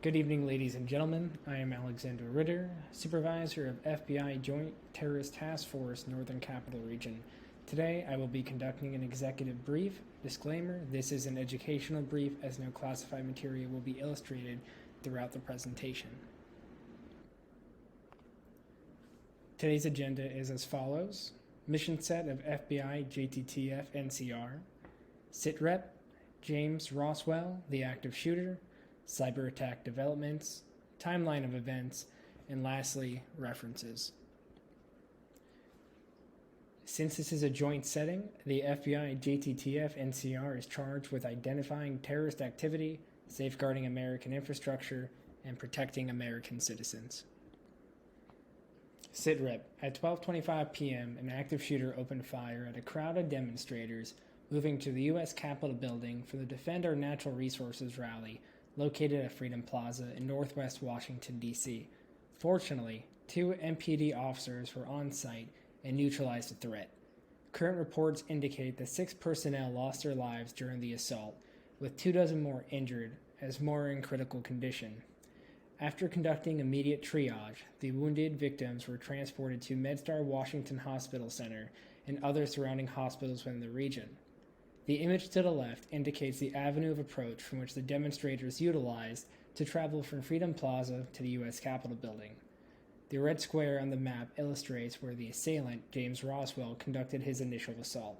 Good evening, ladies and gentlemen. I am Alexander Ritter, Supervisor of FBI Joint Terrorist Task Force, Northern Capital Region. Today, I will be conducting an executive brief. Disclaimer, this is an educational brief as no classified material will be illustrated throughout the presentation. Today's agenda is as follows. Mission set of FBI JTTF NCR. SITREP, James Roswell, the active shooter. Cyber attack developments, timeline of events, and lastly, references. Since this is a joint setting, the FBI JTTF NCR is charged with identifying terrorist activity, safeguarding American infrastructure, and protecting American citizens. SITREP. At 12:25 p.m., an active shooter opened fire at a crowd of demonstrators moving to the U.S. Capitol building for the Defend Our Natural Resources rally located at Freedom Plaza in northwest Washington, D.C. Fortunately, 2 MPD officers were on site and neutralized the threat. Current reports indicate that 6 personnel lost their lives during the assault, with 24 more injured, as more are in critical condition. After conducting immediate triage, the wounded victims were transported to MedStar Washington Hospital Center and other surrounding hospitals within the region. The image to the left indicates the avenue of approach from which the demonstrators utilized to travel from Freedom Plaza to the U.S. Capitol building. The red square on the map illustrates where the assailant, James Roswell, conducted his initial assault.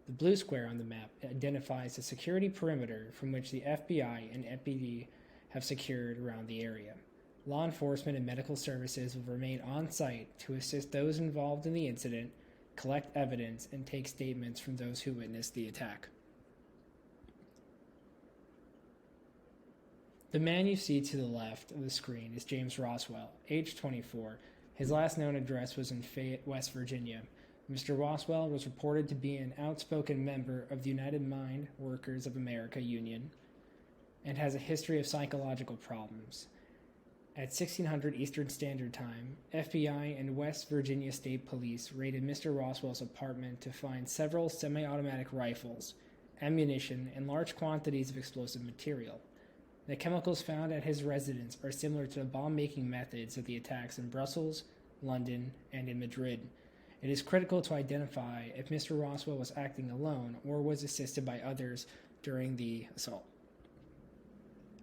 The blue square on the map identifies the security perimeter from which the FBI and MPD have secured around the area. Law enforcement and medical services will remain on site to assist those involved in the incident, collect evidence, and take statements from those who witnessed the attack. The man you see to the left of the screen is James Roswell, age 24. His last known address was in Fayette, West Virginia. Mr. Roswell was reported to be an outspoken member of the United Mine Workers of America Union and has a history of psychological problems. At 1600 Eastern Standard Time, FBI and West Virginia State Police raided Mr. Roswell's apartment to find several semi-automatic rifles, ammunition, and large quantities of explosive material. The chemicals found at his residence are similar to the bomb-making methods of the attacks in Brussels, London, and in Madrid. It is critical to identify if Mr. Roswell was acting alone or was assisted by others during the assault.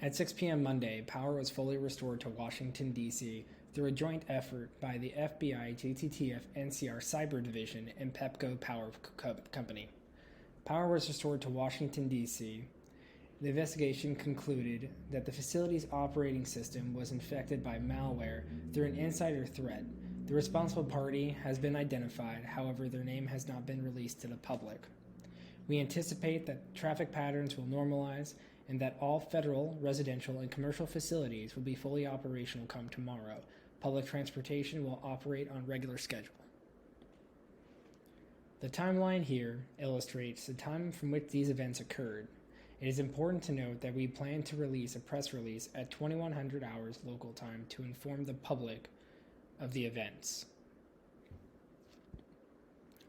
At 6 p.m. Monday, power was fully restored to Washington, D.C. through a joint effort by the FBI, JTTF, NCR Cyber Division, and Pepco Power Company. Power was restored to Washington, D.C. The investigation concluded that the facility's operating system was infected by malware through an insider threat. The responsible party has been identified, however, their name has not been released to the public. We anticipate that traffic patterns will normalize and that all federal, residential, and commercial facilities will be fully operational come tomorrow. Public transportation will operate on regular schedule. The timeline here illustrates the time from which these events occurred. It is important to note that we plan to release a press release at 2100 hours local time to inform the public of the events.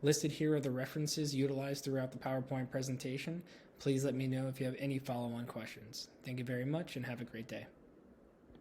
Listed here are the references utilized throughout the PowerPoint presentation. Please let me know if you have any follow-on questions. Thank you very much and have a great day.